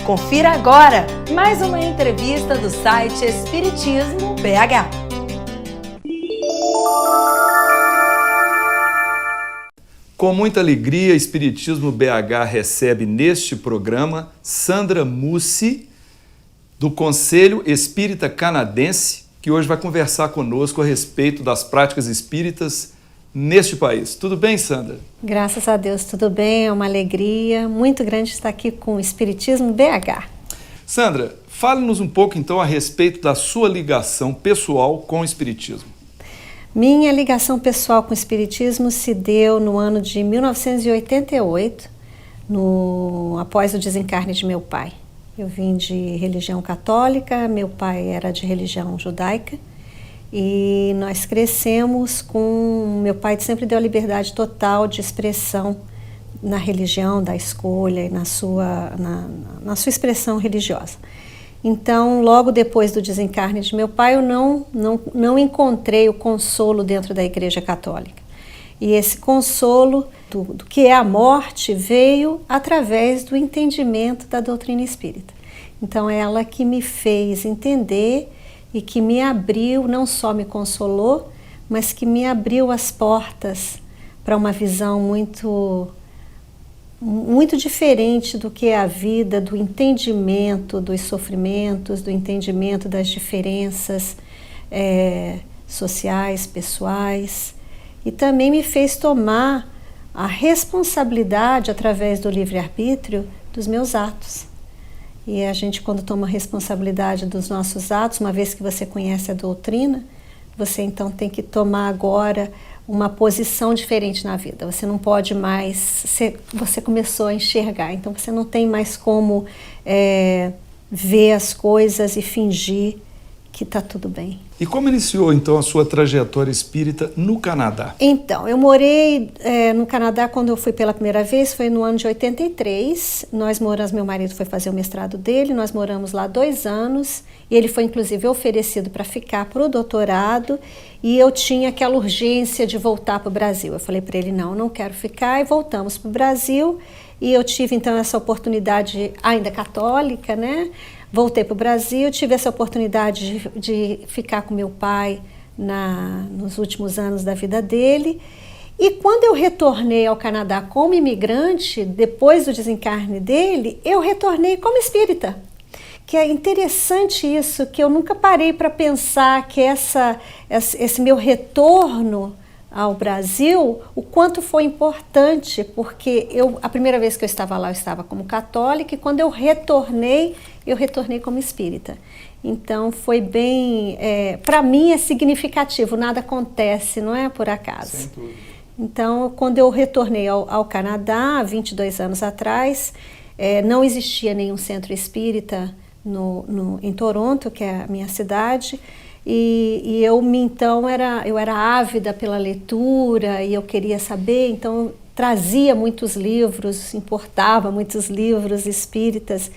Confira agora mais uma entrevista do site Espiritismo BH. Com muita alegria, Espiritismo BH recebe neste programa Sandra Mussi, do Conselho Espírita Canadense, que hoje vai conversar conosco a respeito das práticas espíritas neste país. Tudo bem, Sandra? Graças a Deus, tudo bem. É uma alegria muito grande estar aqui com o Espiritismo BH. Sandra, fale-nos um pouco então a respeito da sua ligação pessoal com o Espiritismo. Minha ligação pessoal com o Espiritismo se deu no ano de 1988, após o desencarne de meu pai. Eu vim de religião católica, meu pai era de religião judaica e nós crescemos com... Meu pai sempre deu a liberdade total de expressão na religião, da escolha e na sua expressão religiosa. Então, logo depois do desencarne de meu pai, eu não encontrei o consolo dentro da Igreja Católica. E esse consolo do que é a morte veio através do entendimento da doutrina espírita. Então, é ela que me fez entender e que me abriu, não só me consolou, mas que me abriu as portas para uma visão muito diferente do que é a vida, do entendimento dos sofrimentos, do entendimento das diferenças sociais, pessoais, e também me fez tomar a responsabilidade, através do livre-arbítrio, dos meus atos. E a gente, quando toma responsabilidade dos nossos atos, uma vez que você conhece a doutrina, você então tem que tomar agora uma posição diferente na vida. Você não pode mais... Você começou a enxergar, então você não tem mais como ver as coisas e fingir que está tudo bem. E como iniciou então a sua trajetória espírita no Canadá? Então, eu morei no Canadá quando eu fui pela primeira vez, foi no ano de 83. Nós moramos, meu marido foi fazer o mestrado dele, nós moramos lá 2 anos, e ele foi inclusive oferecido para ficar para o doutorado, e eu tinha aquela urgência de voltar para o Brasil. Eu falei para ele, não quero ficar, e voltamos para o Brasil, e eu tive então essa oportunidade, ainda católica, né? Voltei para o Brasil, tive essa oportunidade de ficar com meu pai nos últimos anos da vida dele. E quando eu retornei ao Canadá como imigrante, depois do desencarne dele, eu retornei como espírita. Que é interessante isso, que eu nunca parei para pensar que esse meu retorno ao Brasil, o quanto foi importante, porque a primeira vez que eu estava lá, eu estava como católica, e quando eu retornei como espírita. Então foi bem, para mim é significativo, nada acontece, não é por acaso. Sem dúvida. Então, quando eu retornei ao Canadá, 22 anos atrás, não existia nenhum centro espírita em Toronto, que é a minha cidade, e eu era ávida pela leitura e eu queria saber, então eu trazia muitos livros, importava muitos livros espíritas,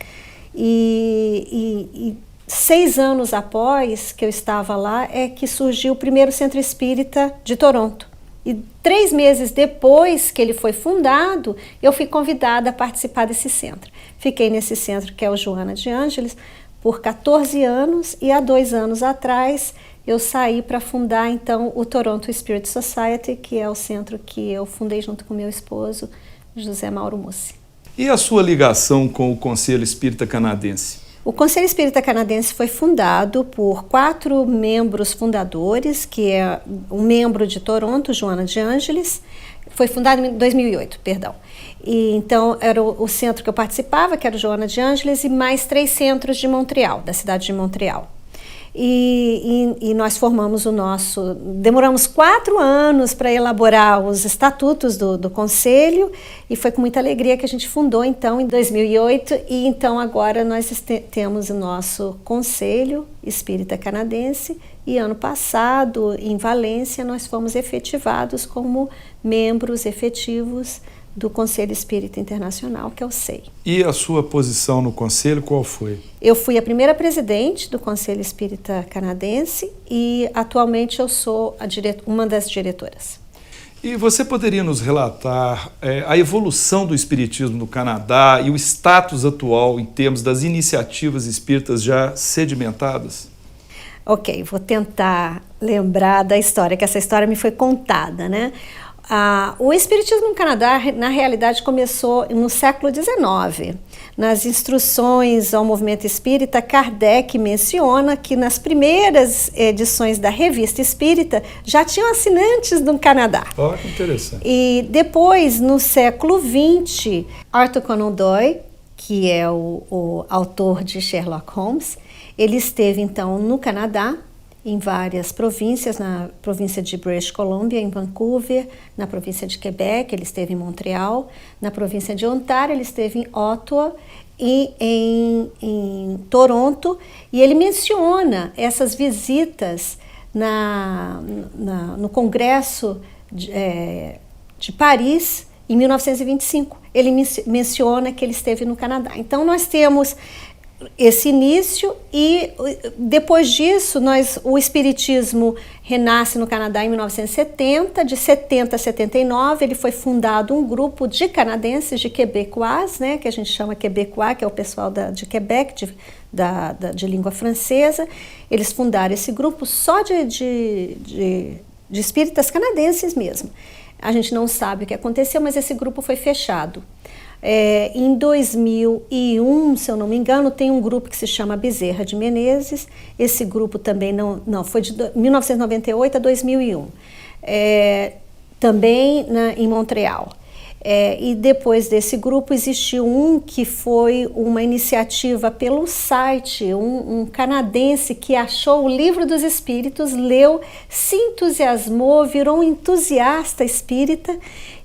e 6 anos após que eu estava lá é que surgiu o primeiro centro espírita de Toronto. E 3 meses depois que ele foi fundado, eu fui convidada a participar desse centro. Fiquei nesse centro, que é o Joana de Ângeles, por 14 anos, e há 2 anos atrás eu saí para fundar então o Toronto Spirit Society, que é o centro que eu fundei junto com meu esposo, José Mauro Mussi. E a sua ligação com o Conselho Espírita Canadense? O Conselho Espírita Canadense foi fundado por 4 membros fundadores, que é um membro de Toronto, Joana de Ângeles, foi fundado em 2008, perdão. E então era o centro que eu participava, que era o Joana de Ângeles, e mais 3 centros de Montreal, da cidade de Montreal. E nós formamos demoramos 4 anos para elaborar os estatutos do Conselho, e foi com muita alegria que a gente fundou então em 2008, e então agora nós temos o nosso Conselho Espírita Canadense, e ano passado em Valência nós fomos efetivados como membros efetivos do Conselho Espírita Internacional, que é o SEI. E a sua posição no Conselho, qual foi? Eu fui a primeira presidente do Conselho Espírita Canadense e atualmente eu sou uma das diretoras. E você poderia nos relatar a evolução do espiritismo no Canadá e o status atual em termos das iniciativas espíritas já sedimentadas? Ok, vou tentar lembrar da história, que essa história me foi contada, né? O espiritismo no Canadá, na realidade, começou no século XIX. Nas instruções ao movimento espírita, Kardec menciona que nas primeiras edições da Revista Espírita já tinham assinantes no Canadá. Olha que interessante. E depois, no século XX, Arthur Conan Doyle, que é o autor de Sherlock Holmes, ele esteve então no Canadá, em várias províncias, na província de British Columbia, em Vancouver, na província de Quebec, ele esteve em Montreal, na província de Ontário, ele esteve em Ottawa e em Toronto, e ele menciona essas visitas no Congresso de Paris, em 1925. Ele menciona que ele esteve no Canadá. Então, nós temos esse início e depois disso o espiritismo renasce no Canadá em 1970, de 70 a 79 ele foi fundado um grupo de canadenses, de quebecois, né, que a gente chama quebecois, que é o pessoal de Quebec, de língua francesa. Eles fundaram esse grupo só de espíritas canadenses mesmo. A gente não sabe o que aconteceu, mas esse grupo foi fechado. Em 2001, se eu não me engano, tem um grupo que se chama Bezerra de Menezes. Esse grupo também não foi de 1998 a 2001, também em Montreal. E depois desse grupo existiu um que foi uma iniciativa pelo site, um canadense que achou o Livro dos Espíritos, leu, se entusiasmou, virou um entusiasta espírita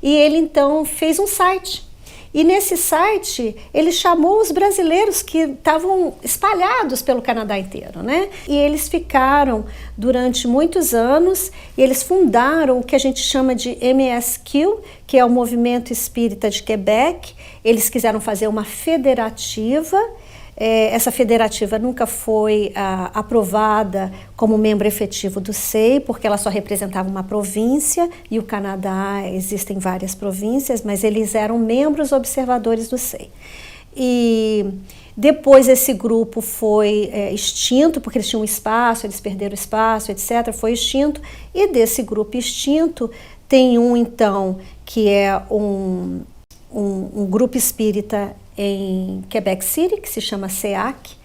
e ele então fez um site. E nesse site, ele chamou os brasileiros que estavam espalhados pelo Canadá inteiro, né? E eles ficaram durante muitos anos, e eles fundaram o que a gente chama de MSQ, que é o Movimento Espírita de Quebec. Eles quiseram fazer uma federativa. Essa federativa nunca foi aprovada como membro efetivo do SEI, porque ela só representava uma província, e o Canadá existem várias províncias, mas eles eram membros observadores do SEI. E depois esse grupo foi extinto, porque eles tinham espaço, eles perderam espaço, etc., foi extinto, e desse grupo extinto tem então, que é um grupo espírita em Quebec City, que se chama CEAC,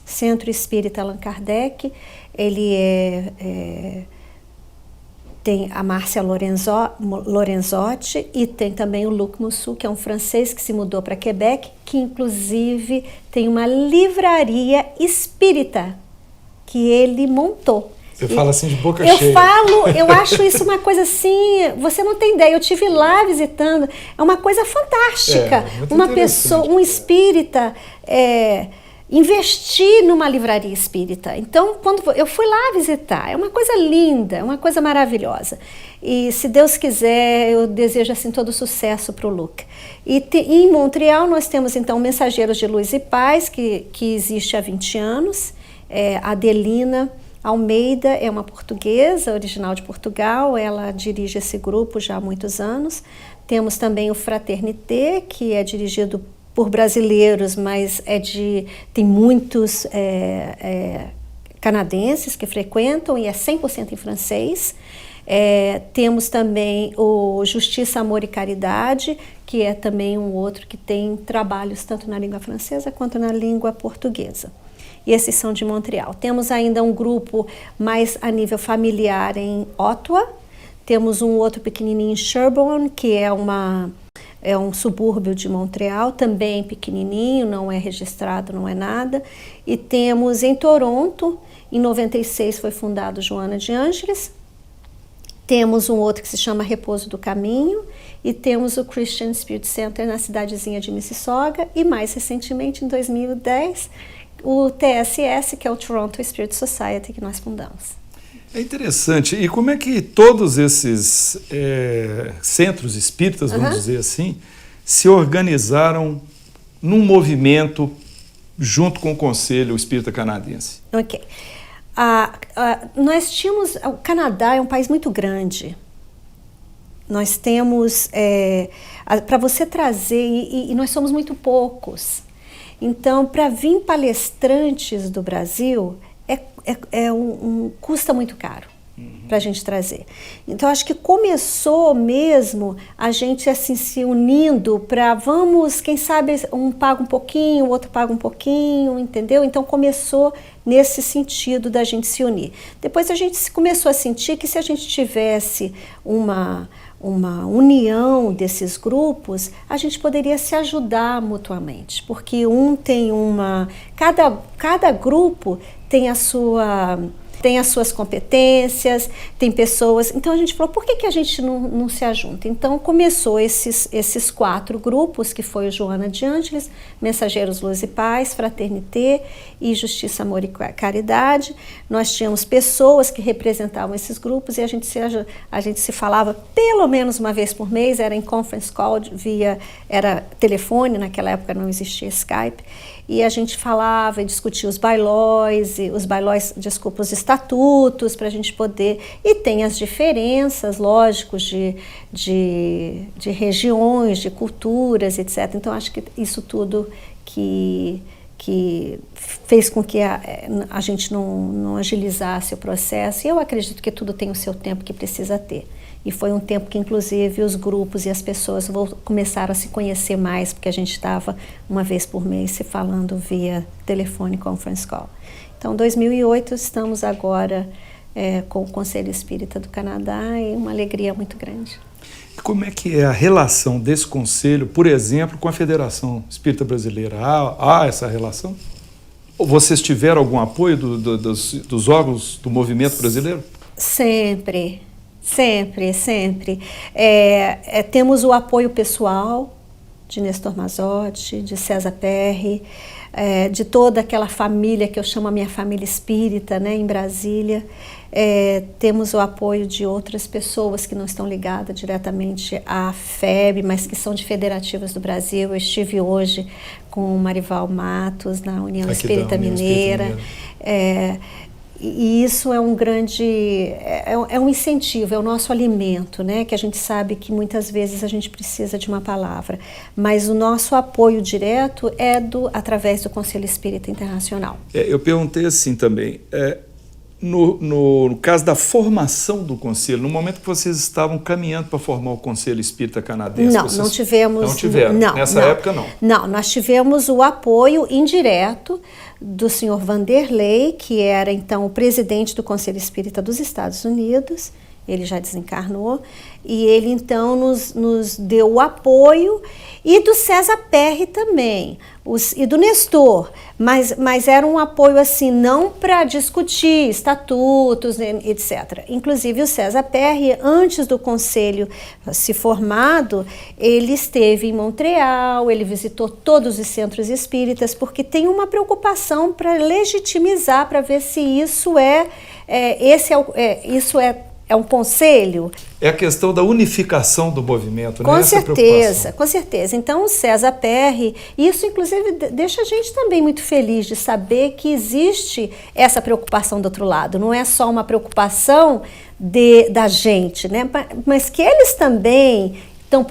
Centro Espírita Allan Kardec. Ele tem a Márcia Lorenzotti e tem também o Luc Moussu, que é um francês que se mudou para Quebec, que inclusive tem uma livraria espírita que ele montou. Você fala assim de boca cheia. Eu acho isso uma coisa assim, você não tem ideia, eu estive lá visitando, é uma coisa fantástica. Uma pessoa, um espírita, investir numa livraria espírita. Então, quando eu fui lá visitar, é uma coisa linda, é uma coisa maravilhosa. E se Deus quiser, eu desejo assim todo sucesso para o Luc. E em Montreal nós temos então Mensageiros de Luz e Paz, que existe há 20 anos, a Adelina Almeida é uma portuguesa, original de Portugal, ela dirige esse grupo já há muitos anos. Temos também o Fraternité, que é dirigido por brasileiros, mas tem muitos canadenses que frequentam e é 100% em francês. Temos também o Justiça, Amor e Caridade, que é também um outro que tem trabalhos tanto na língua francesa quanto na língua portuguesa. E esses são de Montreal. Temos ainda um grupo mais a nível familiar em Ottawa. Temos um outro pequenininho em Sherbourne, que é um subúrbio de Montreal, também pequenininho, não é registrado, não é nada. E temos em Toronto, em 96 foi fundado Joana de Ângeles. Temos um outro que se chama Repouso do Caminho. E temos o Christian Spirit Center na cidadezinha de Mississauga. E mais recentemente, em 2010, o TSS, que é o Toronto Spirit Society, que nós fundamos. É interessante. E como é que todos esses centros espíritas, vamos dizer assim, se organizaram num movimento junto com o Conselho Espírita Canadense? Ok. Nós tínhamos... O Canadá é um país muito grande. Nós temos... para você trazer... E nós somos muito poucos. Então, para vir palestrantes do Brasil, custa muito caro para a gente trazer. Então, acho que começou mesmo a gente assim se unindo para vamos, quem sabe um paga um pouquinho, o outro paga um pouquinho, entendeu? Então, começou nesse sentido da gente se unir. Depois a gente começou a sentir que se a gente tivesse uma união desses grupos, a gente poderia se ajudar mutuamente, porque cada grupo tem as suas competências, tem pessoas... Então a gente falou, por que a gente não se ajunta? Então começou esses 4 grupos, que foi o Joana de Ângeles, Mensageiros Luz e Paz, Fraternité e Justiça, Amor e Caridade. Nós tínhamos pessoas que representavam esses grupos e a gente se falava pelo menos uma vez por mês, era em conference call, era telefone, naquela época não existia Skype, e a gente falava e discutia os bylaws, os estatutos, para a gente poder... E tem as diferenças, lógico, de regiões, de culturas, etc. Então, acho que isso tudo que fez com que a gente não agilizasse o processo. E eu acredito que tudo tem o seu tempo que precisa ter. E foi um tempo que, inclusive, os grupos e as pessoas começaram a se conhecer mais, porque a gente estava uma vez por mês se falando via telefone conference call. Então, em 2008, estamos agora com o Conselho Espírita do Canadá e uma alegria muito grande. Como é que é a relação desse conselho, por exemplo, com a Federação Espírita Brasileira? Há essa relação? Ou vocês tiveram algum apoio dos órgãos do movimento brasileiro? Sempre. Temos o apoio pessoal de Nestor Mazotti, de César Perry, de toda aquela família que eu chamo a minha família espírita, né, em Brasília. Temos o apoio de outras pessoas que não estão ligadas diretamente à FEB, mas que são de federativas do Brasil. Eu estive hoje com o Marival Matos na União Espírita Mineira. E isso é um grande, é um incentivo, é o nosso alimento, né? Que a gente sabe que muitas vezes a gente precisa de uma palavra, mas o nosso apoio direto é através do Conselho Espírita Internacional. Eu perguntei assim também, no caso da formação do Conselho, no momento que vocês estavam caminhando para formar o Conselho Espírita Canadense... Não tivemos... Não tiveram, nessa época não. Não, nós tivemos o apoio indireto do senhor Vanderlei, que era então o presidente do Conselho Espírita dos Estados Unidos, ele já desencarnou, e ele então nos deu o apoio, e do César Perry também, e do Nestor, mas era um apoio assim, não para discutir estatutos, etc. Inclusive o César Perry, antes do conselho se formado, ele esteve em Montreal, ele visitou todos os centros espíritas, porque tem uma preocupação para legitimizar, para ver se isso é um conselho. É a questão da unificação do movimento, né? Com certeza. Então, o César Perry, isso inclusive deixa a gente também muito feliz de saber que existe essa preocupação do outro lado. Não é só uma preocupação da gente, né? Mas que eles também estão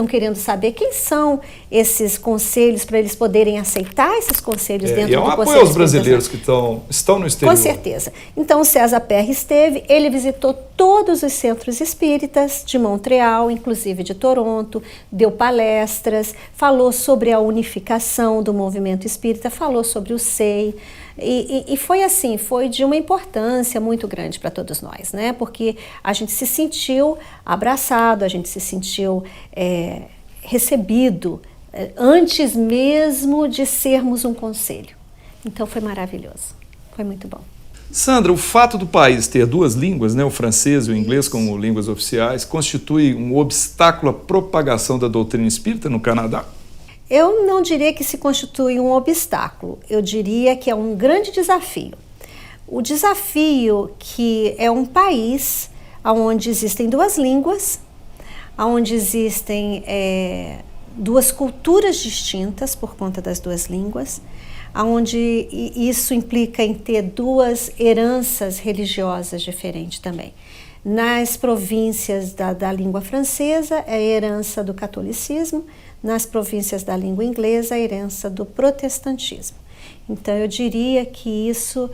querendo saber quem são esses conselhos para eles poderem aceitar esses conselhos dentro do Conselho. E é um apoio aos brasileiros que estão no exterior. Com certeza. Então o César Perry ele visitou todos os centros espíritas de Montreal, inclusive de Toronto, deu palestras, falou sobre a unificação do movimento espírita, falou sobre o SEI. E foi assim, foi de uma importância muito grande para todos nós, né? Porque a gente se sentiu abraçado, a gente se sentiu recebido antes mesmo de sermos um conselho. Então foi maravilhoso, foi muito bom. Sandra, o fato do país ter 2 línguas, né, o francês e o inglês como línguas oficiais, constitui um obstáculo à propagação da doutrina espírita no Canadá? Eu não diria que se constitui um obstáculo, eu diria que é um grande desafio. O desafio que é um país onde existem 2 línguas, onde existem 2 culturas distintas por conta das 2 línguas, onde isso implica em ter duas heranças religiosas diferentes também. Nas províncias da língua francesa, é a herança do catolicismo, nas províncias da língua inglesa, a herança do protestantismo. Então, eu diria que isso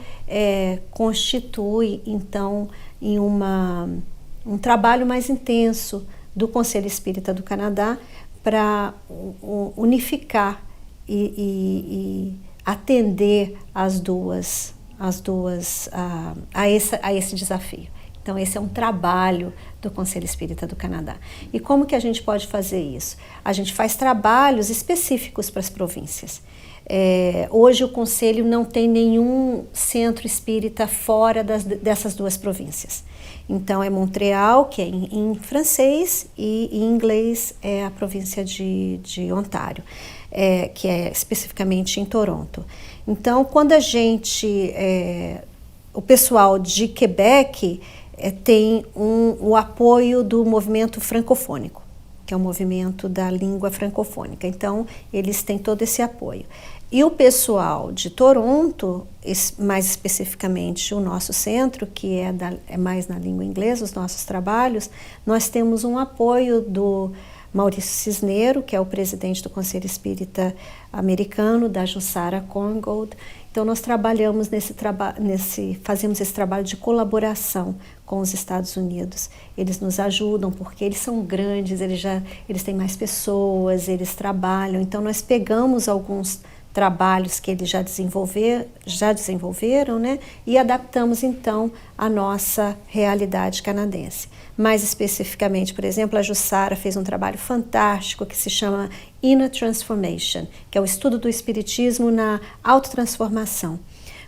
constitui, então, em um trabalho mais intenso do Conselho Espírita do Canadá para unificar e atender a esse desafio. Então, esse é um trabalho do Conselho Espírita do Canadá. E como que a gente pode fazer isso? A gente faz trabalhos específicos para as províncias. Hoje o Conselho não tem nenhum centro espírita fora dessas duas províncias. Então, é Montreal, que é em francês, e em inglês é a província de Ontário, que é especificamente em Toronto. Então, quando o pessoal de Quebec tem o apoio do movimento francofônico, que é o movimento da língua francofônica. Então, eles têm todo esse apoio. E o pessoal de Toronto, mais especificamente o nosso centro, que é mais na língua inglesa, os nossos trabalhos, nós temos um apoio do Maurício Cisneiro, que é o presidente do Conselho Espírita Americano, da Jussara Korngold. Então, nós trabalhamos fazemos esse trabalho de colaboração com os Estados Unidos. Eles nos ajudam porque eles são grandes, eles têm mais pessoas, eles trabalham. Então, nós pegamos alguns trabalhos que eles já desenvolveram, né, e adaptamos, então, à nossa realidade canadense. Mais especificamente, por exemplo, a Jussara fez um trabalho fantástico que se chama Inner Transformation, que é o estudo do espiritismo na autotransformação.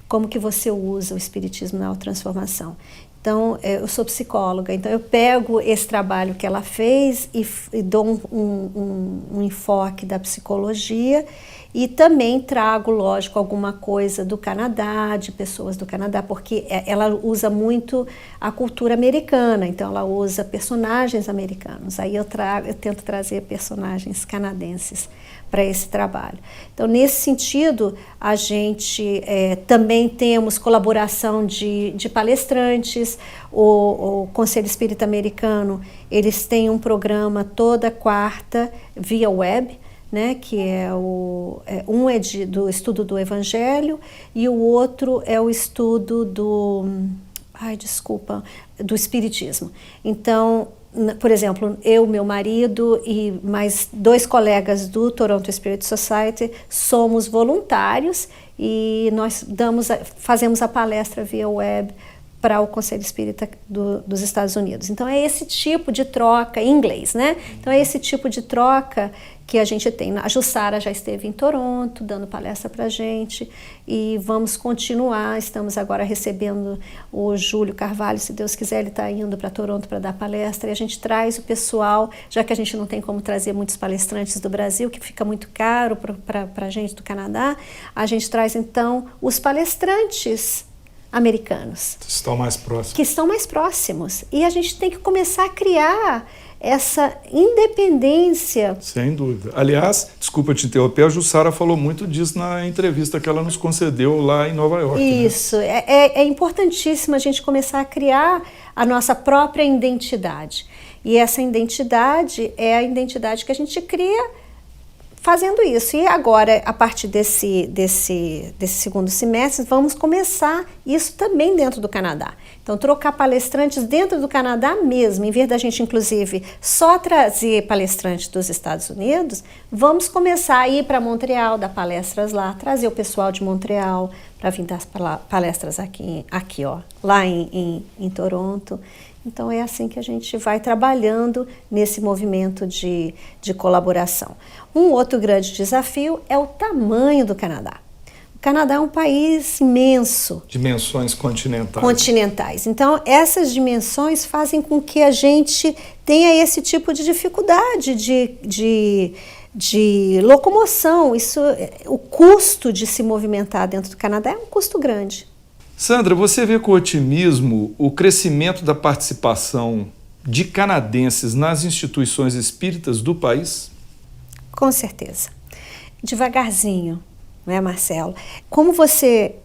Como que você usa o espiritismo na autotransformação? Então, eu sou psicóloga, então eu pego esse trabalho que ela fez e dou um enfoque da psicologia e também trago, lógico, alguma coisa do Canadá, de pessoas do Canadá, porque ela usa muito a cultura americana, então ela usa personagens americanos. Aí eu tento trazer personagens canadenses para esse trabalho. Então, nesse sentido, a gente também temos colaboração de palestrantes. O Conselho Espírita Americano, eles têm um programa toda quarta via web, né, que um é do estudo do Evangelho e o outro é o estudo do Espiritismo. Então, por exemplo, eu, meu marido e mais 2 colegas do Toronto Spirit Society somos voluntários e nós fazemos a palestra via web para o Conselho Espírita dos Estados Unidos. Então, é esse tipo de troca em inglês, né? Então, é esse tipo de troca que a gente tem. A Jussara já esteve em Toronto, dando palestra para a gente, e vamos continuar. Estamos agora recebendo o Júlio Carvalho, se Deus quiser, ele está indo para Toronto para dar palestra, e a gente traz o pessoal, já que a gente não tem como trazer muitos palestrantes do Brasil, que fica muito caro para a gente do Canadá, a gente traz, então, os palestrantes americanos. Que estão mais próximos. E a gente tem que começar a criar essa independência. Sem dúvida. Aliás, desculpa te interromper, a Jussara falou muito disso na entrevista que ela nos concedeu lá em Nova York. Isso, né? É importantíssimo a gente começar a criar a nossa própria identidade. E essa identidade é a identidade que a gente cria fazendo isso. E agora, a partir desse segundo semestre, vamos começar isso também dentro do Canadá. Então, trocar palestrantes dentro do Canadá mesmo, em vez da gente, inclusive, só trazer palestrantes dos Estados Unidos, vamos começar a ir para Montreal, dar palestras lá, trazer o pessoal de Montreal para vir dar palestras aqui ó, lá em Toronto. Então, é assim que a gente vai trabalhando nesse movimento de colaboração. Um outro grande desafio é o tamanho do Canadá. O Canadá é um país imenso. Dimensões continentais. Continentais. Então, essas dimensões fazem com que a gente tenha esse tipo de dificuldade de locomoção. O custo de se movimentar dentro do Canadá é um custo grande. Sandra, você vê com otimismo o crescimento da participação de canadenses nas instituições espíritas do país? Com certeza. Devagarzinho, não é, Marcelo? Como você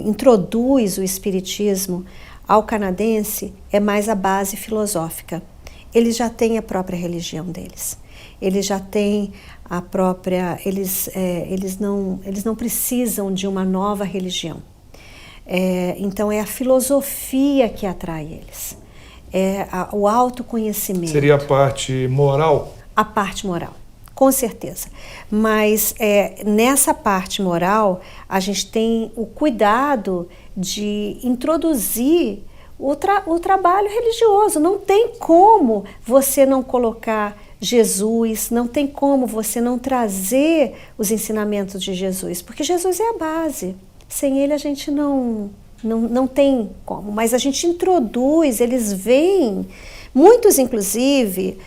introduz o espiritismo ao canadense é mais a base filosófica. Eles já têm a própria religião deles. Eles já têm a própria... Eles não precisam de uma nova religião. Então é a filosofia que atrai eles. O autoconhecimento. Seria a parte moral? A parte moral, com certeza. Mas nessa parte moral, a gente tem o cuidado de introduzir o trabalho religioso. Não tem como você não colocar Jesus, não tem como você não trazer os ensinamentos de Jesus, porque Jesus é a base. Sem ele a gente não tem como, mas a gente introduz, eles vêm, muitos inclusive,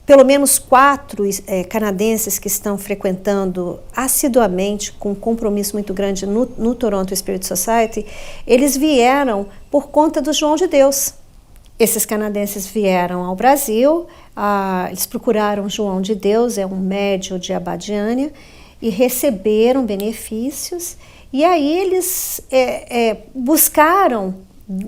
pelo menos 4 canadenses que estão frequentando assiduamente, com um compromisso muito grande no Toronto Spirit Society, eles vieram por conta do João de Deus. Esses canadenses vieram ao Brasil, eles procuraram João de Deus, é um médium de Abadiânia, e receberam benefícios, e aí eles buscaram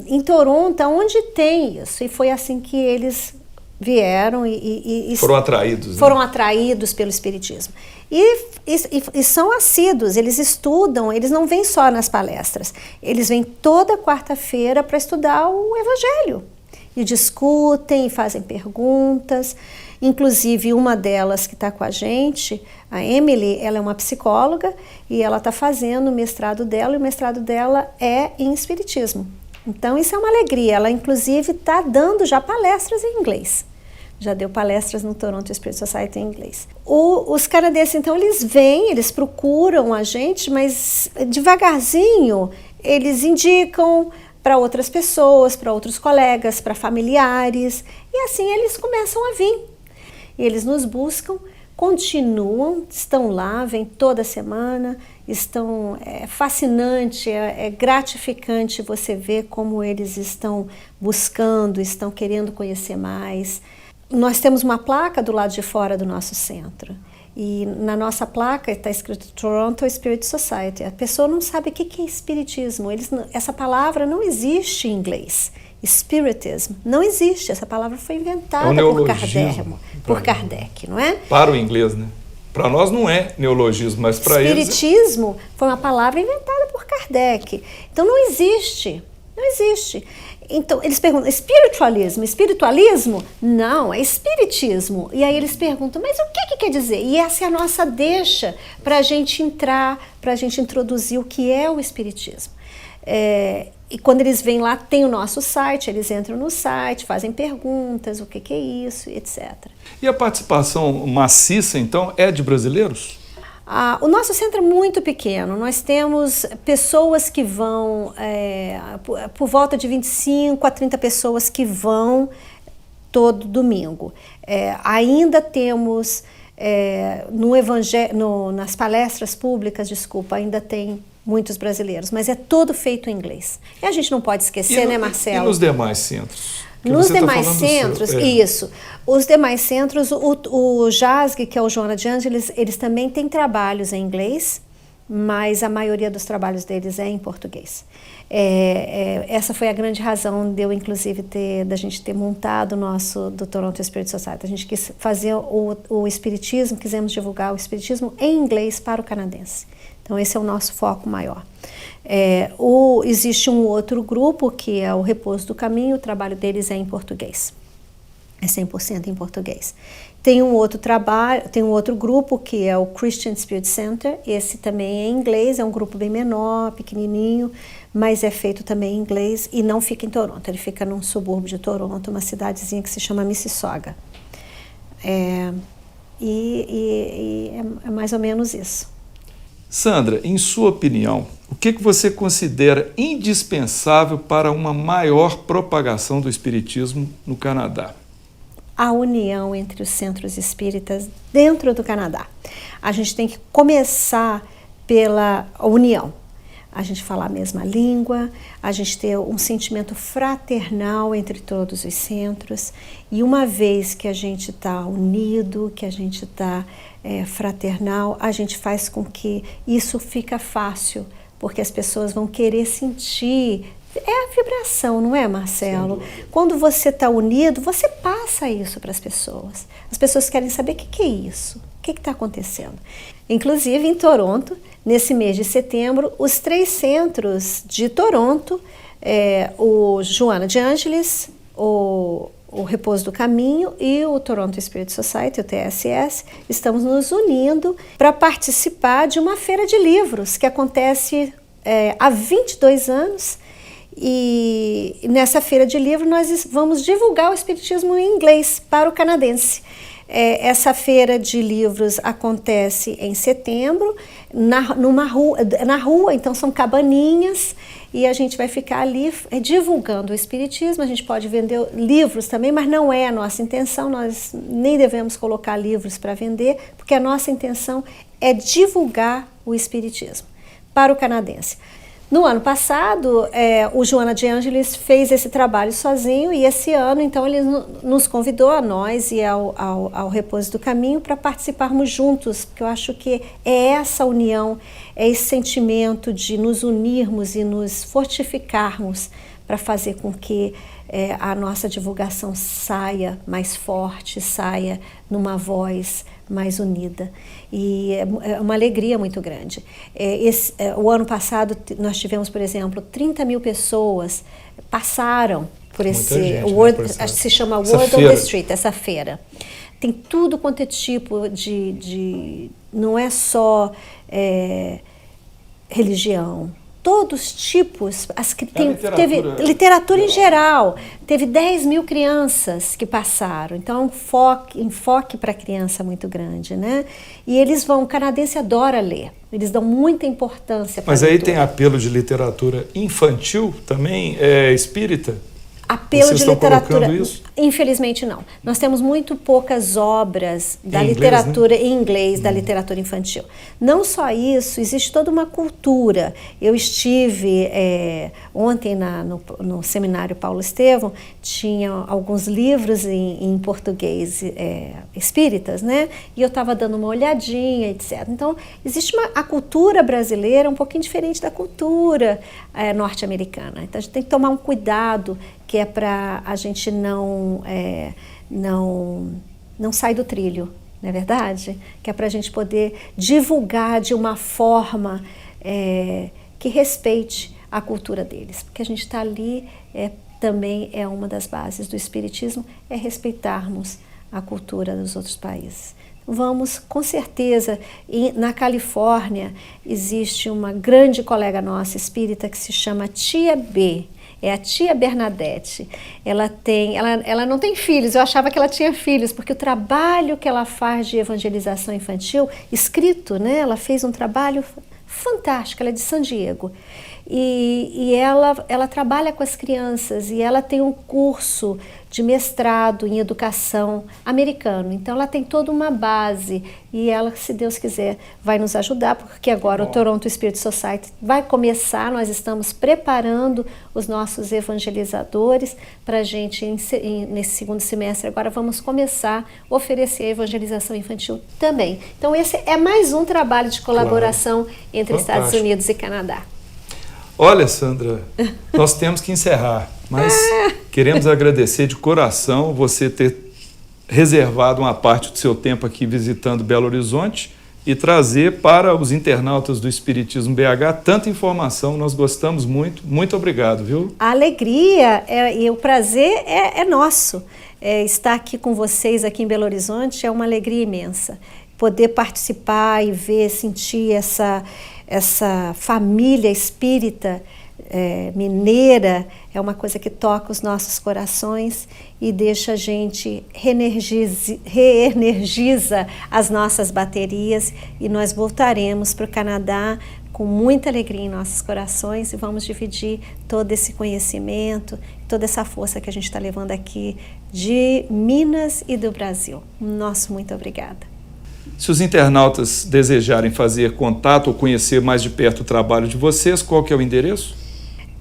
em Toronto, onde tem isso, e foi assim que eles vieram e foram atraídos. Foram atraídos pelo espiritismo. E são assíduos, eles estudam, eles não vêm só nas palestras, eles vêm toda quarta-feira para estudar o Evangelho. E discutem, e fazem perguntas. Inclusive, uma delas que está com a gente, a Emily, ela é uma psicóloga e ela está fazendo o mestrado dela, e o mestrado dela é em espiritismo. Então, isso é uma alegria. Ela, inclusive, está dando já palestras em inglês. Já deu palestras no Toronto Spirit Society em inglês. Os canadenses, então, eles vêm, eles procuram a gente, mas devagarzinho eles indicam para outras pessoas, para outros colegas, para familiares, e assim eles começam a vir. E eles nos buscam, continuam, estão lá, vêm toda semana, é fascinante, é gratificante você ver como eles estão buscando, estão querendo conhecer mais. Nós temos uma placa do lado de fora do nosso centro. E na nossa placa está escrito Toronto Spirit Society. A pessoa não sabe o que é espiritismo. Essa palavra não existe em inglês. Spiritism não existe. Essa palavra foi inventada por Kardec, não é? Para o inglês, né? Para nós não é neologismo, mas para eles... Espiritismo foi uma palavra inventada por Kardec. Então não existe. Não existe. Então, eles perguntam, espiritualismo? Não, é espiritismo. E aí eles perguntam, mas o que quer dizer? E essa é a nossa deixa para a gente entrar, para a gente introduzir o que é o espiritismo. E quando eles vêm lá, tem o nosso site, eles entram no site, fazem perguntas, o que é isso, etc. E a participação maciça, então, é de brasileiros? O nosso centro é muito pequeno, nós temos pessoas que vão, por volta de 25 a 30 pessoas que vão todo domingo. Ainda temos, nas palestras públicas, ainda tem muitos brasileiros, mas é todo feito em inglês. E a gente não pode esquecer, né, Marcelo? E nos demais centros? Nos demais centros, isso. Os demais centros, o JASG, que é o Joana de Ângeles, eles também têm trabalhos em inglês, mas a maioria dos trabalhos deles é em português. Essa foi a grande razão de eu, inclusive, da gente ter montado do Toronto Spirit Society. A gente quis fazer o espiritismo, quisemos divulgar o espiritismo em inglês para o canadense. Então, esse é o nosso foco maior. Existe um outro grupo, que é o Repouso do Caminho, o trabalho deles é em português. É 100% em português. Tem um outro grupo, que é o Christian Spirit Center, esse também é em inglês, é um grupo bem menor, pequenininho, mas é feito também em inglês e não fica em Toronto, ele fica num subúrbio de Toronto, uma cidadezinha que se chama Mississauga. É mais ou menos isso. Sandra, em sua opinião, o que você considera indispensável para uma maior propagação do espiritismo no Canadá? A união entre os centros espíritas dentro do Canadá. A gente tem que começar pela união. A gente falar a mesma língua, a gente ter um sentimento fraternal entre todos os centros. E uma vez que a gente está unido, que a gente está fraternal, a gente faz com que isso fica fácil, porque as pessoas vão querer sentir. É a vibração, não é, Marcelo? Quando você está unido, você passa isso para as pessoas. As pessoas querem saber o que é isso, o que está acontecendo. Inclusive, em Toronto, nesse mês de setembro, os 3 centros de Toronto, o Joana de Ângeles, o Repouso do Caminho e o Toronto Spirit Society, o TSS, estamos nos unindo para participar de uma feira de livros que acontece há 22 anos. E nessa feira de livro nós vamos divulgar o Espiritismo em inglês para o canadense. Essa feira de livros acontece em setembro, na rua, então são cabaninhas, e a gente vai ficar ali divulgando o Espiritismo. A gente pode vender livros também, mas não é a nossa intenção, nós nem devemos colocar livros para vender, porque a nossa intenção é divulgar o Espiritismo para o canadense. No ano passado, o Joana de Ângeles fez esse trabalho sozinho, e esse ano, então, ele nos convidou, a nós e ao Repouso do Caminho, para participarmos juntos, porque eu acho que é essa união, é esse sentimento de nos unirmos e nos fortificarmos para fazer com que a nossa divulgação saia mais forte, saia numa voz mais unida. E é uma alegria muito grande. O ano passado nós tivemos, por exemplo, 30 mil pessoas passaram por se chama World on the Street, essa feira. Tem tudo quanto é tipo de não é só religião, todos os tipos, teve literatura em geral, teve 10 mil crianças que passaram, então enfoque para a criança muito grande, né? E o canadense adora ler, eles dão muita importância para a leitura. Mas aí tem apelo de literatura infantil também, espírita? Apelo de literatura, infelizmente não. Nós temos muito poucas obras da literatura em inglês, da literatura infantil. Não só isso, existe toda uma cultura. Eu estive ontem no seminário Paulo Estevão, tinha alguns livros em português espíritas, né? E eu estava dando uma olhadinha, etc. Então, existe a cultura brasileira um pouquinho diferente da cultura norte-americana. Então, a gente tem que tomar um cuidado, que é para a gente não sair do trilho, não é verdade? Que é para a gente poder divulgar de uma forma que respeite a cultura deles. Porque a gente está ali, também é uma das bases do Espiritismo, é respeitarmos a cultura dos outros países. Vamos, com certeza, na Califórnia existe uma grande colega nossa espírita que se chama Tia B. É a tia Bernadette. Ela não tem filhos, eu achava que ela tinha filhos, porque o trabalho que ela faz de evangelização infantil, escrito, né? Ela fez um trabalho fantástico, ela é de San Diego. E ela trabalha com as crianças, e ela tem um curso de mestrado em educação americano. Então ela tem toda uma base, e ela, se Deus quiser, vai nos ajudar, porque agora o Toronto Spirit Society vai começar, nós estamos preparando os nossos evangelizadores para a gente, nesse segundo semestre, agora vamos começar a oferecer a evangelização infantil também. Então esse é mais um trabalho de colaboração entre Estados Unidos e Canadá. Olha, Sandra, nós temos que encerrar, mas queremos agradecer de coração você ter reservado uma parte do seu tempo aqui visitando Belo Horizonte e trazer para os internautas do Espiritismo BH tanta informação. Nós gostamos muito. Muito obrigado, viu? A alegria e o prazer é nosso. Estar aqui com vocês aqui em Belo Horizonte é uma alegria imensa. Poder participar e ver, sentir essa família espírita mineira é uma coisa que toca os nossos corações e deixa a gente, reenergiza as nossas baterias, e nós voltaremos para o Canadá com muita alegria em nossos corações e vamos dividir todo esse conhecimento, toda essa força que a gente está levando aqui de Minas e do Brasil. Nosso muito obrigada. Se os internautas desejarem fazer contato ou conhecer mais de perto o trabalho de vocês, qual que é o endereço?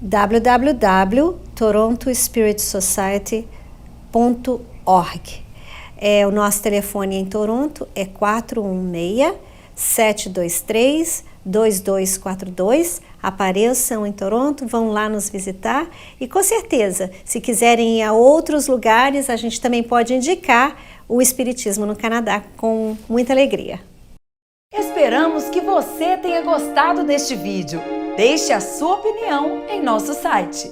www.torontospiritsociety.org. O nosso telefone em Toronto é 416-723-2242. Apareçam em Toronto, vão lá nos visitar e com certeza, se quiserem ir a outros lugares, a gente também pode indicar o Espiritismo no Canadá com muita alegria. Esperamos que você tenha gostado deste vídeo. Deixe a sua opinião em nosso site.